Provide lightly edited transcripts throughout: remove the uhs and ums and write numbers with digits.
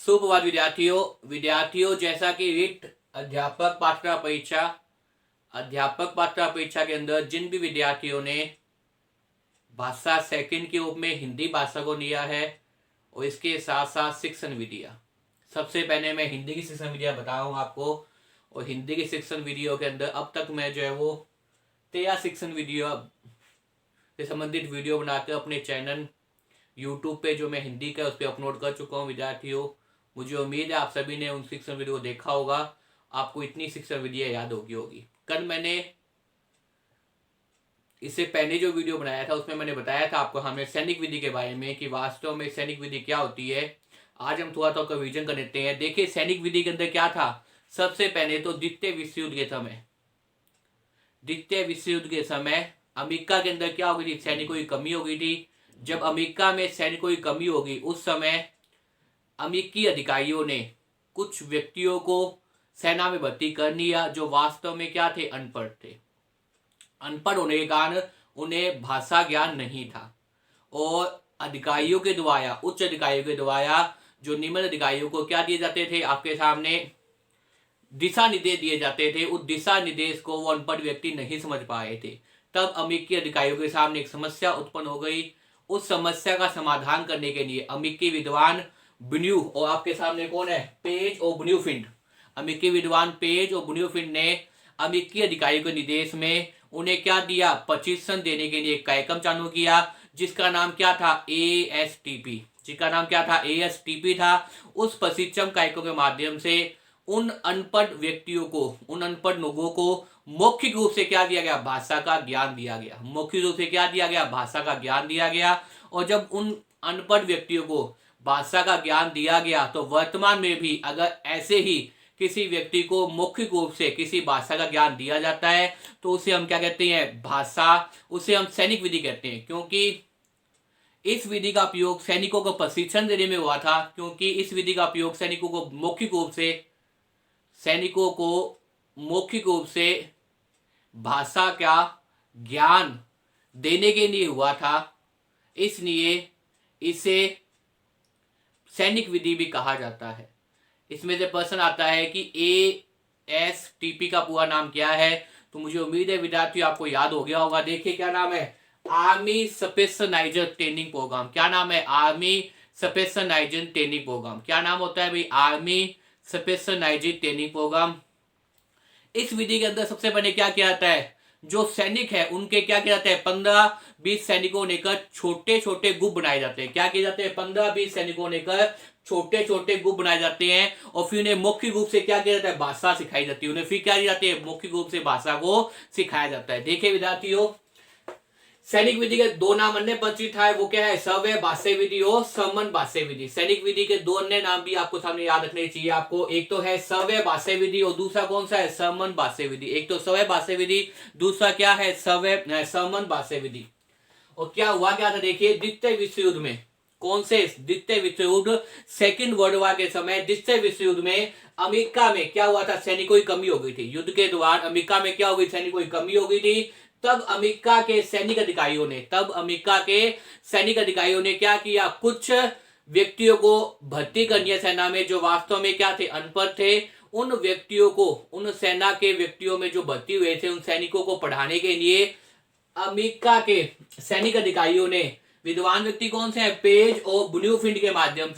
सुप्रभात विद्यार्थियों जैसा कि रिट अध्यापक पात्रता परीक्षा के अंदर जिन भी विद्यार्थियों ने भाषा सेकंड के रूप में हिंदी भाषा को लिया है और इसके साथ साथ शिक्षण विधियाँ, सबसे पहले मैं हिंदी की शिक्षण विधियाँ बताऊँ आपको। और हिंदी की शिक्षण विधियों के अंदर अब तक मैं जो है वो 13 शिक्षण विधियों से संबंधित वीडियो बनाकर अपने चैनल यूट्यूब पे जो मैं हिंदी का उस पर अपलोड कर चुका हूँ। विद्यार्थियों, मुझे उम्मीद है आप सभी ने उन शिक्षण वीडियो को देखा होगा, आपको इतनी शिक्षण विधियाँ याद होगी। कल मैंने इससे पहले जो वीडियो बनाया था उसमें मैंने बताया था आपको हमें सैनिक विधि के बारे में कि वास्तव में सैनिक विधि क्या होती है। आज हम थोड़ा सा रिवीजन कर लेते हैं। देखिए, सैनिक विधि के अंदर क्या था। सबसे पहले तो द्वितीय विश्व युद्ध के समय अमेरिका के अंदर क्या हो गई थी, सैनिकों की कमी हो गई थी। जब अमेरिका में सैनिकों की कमी होगी उस समय अमेरिकी अधिकारियों ने कुछ व्यक्तियों को सेना में भर्ती कर लिया जो वास्तव में क्या थे, अनपढ़ थे। अनपढ़ होने के कारण उन्हें भाषा ज्ञान नहीं था और अधिकारियों के द्वारा, उच्च अधिकारियों के द्वारा जो निम्न अधिकारियों को क्या दिए जाते थे, आपके सामने दिशा निर्देश दिए जाते थे। उस दिशा निर्देश को वो अनपढ़ व्यक्ति नहीं समझ पाए थे। तब अमेरिकी अधिकारियों के सामने एक समस्या उत्पन्न हो गई। उस समस्या का समाधान करने के लिए अमेरिकी विद्वान ब्न्यू और आपके सामने कौन है, पेज और ब्न्यूफिल्ड, अमेरिकी विद्वान पेज और ब्न्यूफिल्ड ने अमेरिकी अधिकारियों के निर्देश में उन्हें क्या दिया, प्रशिक्षण देने के लिए एक कार्यक्रम चालू किया जिसका नाम क्या था, ASTP, जिसका नाम क्या था, ASTP था। उस प्रशिक्षण कार्यक्रम के माध्यम से उन अनपढ़ व्यक्तियों को, उन अनपढ़ लोगों को मौखिक रूप से क्या दिया गया, भाषा का ज्ञान दिया गया। मौखिक रूप से क्या दिया गया, भाषा का ज्ञान दिया गया। और जब उन अनपढ़ व्यक्तियों को भाषा का ज्ञान दिया गया तो वर्तमान में भी अगर ऐसे ही किसी व्यक्ति को मौखिक रूप से किसी भाषा का ज्ञान दिया जाता है तो उसे हम क्या कहते हैं, उसे हम सैनिक विधि कहते हैं। क्योंकि इस विधि का उपयोग सैनिकों को प्रशिक्षण देने में हुआ था, क्योंकि इस विधि का उपयोग सैनिकों को मौखिक रूप से भाषा का ज्ञान देने के लिए हुआ था। इसलिए इसे सैनिक विधि भी कहा जाता है। इसमें से प्रश्न आता है कि ASTP का पूरा नाम क्या है, तो मुझे उम्मीद है विद्यार्थियों आपको याद हो गया होगा। देखिए क्या नाम है, आर्मी स्पेशलाइज्ड ट्रेनिंग प्रोग्राम। क्या नाम है, आर्मी स्पेशलाइज्ड ट्रेनिंग प्रोग्राम। क्या नाम होता है भाई, आर्मी स्पेशलाइज्ड ट्रेनिंग प्रोग्राम। इस विधि के अंदर सबसे पहले क्या किया जाता है, जो सैनिक है उनके क्या किया जाता है, 15-20 सैनिकों लेकर छोटे छोटे ग्रुप बनाए जाते हैं। क्या किए जाते हैं, 15-20 सैनिकों लेकर छोटे छोटे ग्रुप बनाए जाते हैं और फिर उन्हें मौखिक रूप से क्या किया जाता है, भाषा सिखाई जाती है। उन्हें फिर क्या किया जाती है, मौखिक रूप से भाषा को सिखाया जाता है। देखिए विद्यार्थियों, सैनिक विधि के दो नाम अन्य परिचित है, वो क्या है, सव्य भाष्य विधि और समन भाष्य विधि। सैनिक विधि के दो अन्य नाम भी आपको सामने याद रखने चाहिए आपको। एक तो है सव्य भाष्य विधि और दूसरा कौन सा है, समन भाष्य विधि। एक तो सव्य भाष्य विधि, दूसरा क्या है, समन भाष्य विधि। और क्या हुआ क्या था, देखिए द्वितीय विश्व युद्ध में, कौन से, द्वितीय विश्व युद्ध, सेकेंड वर्ल्ड वॉर के समय द्वितीय विश्व युद्ध में अमेरिका में क्या हुआ था, सैनिकों की कमी हो गई थी। युद्ध के दौरान अमेरिका में क्या हो गई, सैनिकों की कमी हो गई थी। तब अमेरिका के सैनिक अधिकारियों ने क्या किया, कुछ व्यक्तियों को भर्ती कर दिया सेना में जो वास्तव में क्या थे, अनपढ़ थे। उन व्यक्तियों को, उन सेना के व्यक्तियों में जो भर्ती हुए थे, उन सैनिकों को पढ़ाने के लिए अमेरिका के सैनिक अधिकारियों ने, विद्वान व्यक्ति कौन से हैं, पेज और ब्न्यूफिल्ड के माध्यम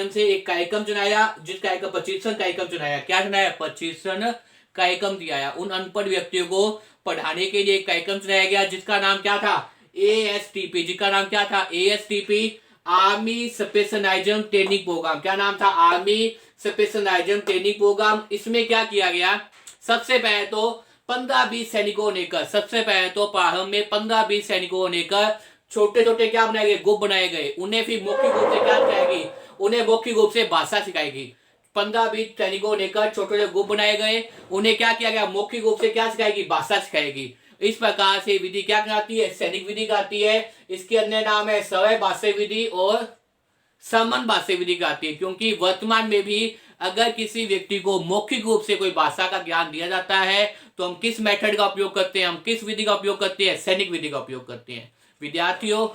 से एक कार्यक्रम चलाया, जिस कार्यक्रम प्रशिक्षण कार्यक्रम चलाया। क्या चलाया, प्रशिक्षण कार्यक्रम दिया। उन अनपढ़ व्यक्तियों को पढ़ाने के लिए एक कार्यक्रम चलाया गया जिसका नाम क्या था, ASTP, army specialised training programme. क्या नाम था, आर्मी स्पेशलाइज्ड ट्रेनिंग प्रोग्राम। इसमें क्या किया गया, सबसे पहले तो 15-20 सैनिकों लेकर, सबसे पहले तो प्रारंभ में 15-20 सैनिकों लेकर छोटे छोटे क्या बनाए गए, ग्रुप बनाए गए। उन्हें फिर मौखिक रूप से क्या सिखाएगी, उन्हें मौखिक रूप से भाषा सिखाएगी। 15-20 सैनिकों लेकर छोटे छोटे ग्रुप बनाए गए, उन्हें क्या किया गया, मौखिक रूप से क्या सिखाएगी, भाषा सिखाएगी। इस प्रकार से विधि क्या कहलाती है, सैनिक विधि कहती है। इसके अन्य नाम है सवय भाष्य विधि और समन भाष्य विधि कहती है। क्योंकि वर्तमान में भी अगर किसी व्यक्ति को मौखिक रूप से कोई भाषा का ज्ञान दिया जाता है तो हम किस मेथड का उपयोग करते हैं, हम किस विधि का उपयोग करते हैं, सैनिक विधि का उपयोग करते हैं। विद्यार्थियों,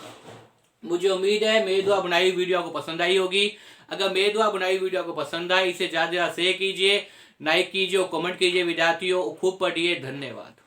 मुझे उम्मीद है मेरे द्वारा बनाई वीडियो आपको पसंद आई होगी। अगर मेरे द्वारा बनाई वीडियो आपको पसंद आई, इसे ज़्यादा से ज़्यादा शेयर कीजिए, लाइक कीजिए और कमेंट कीजिए। विद्यार्थियों खूब पढ़िए। धन्यवाद।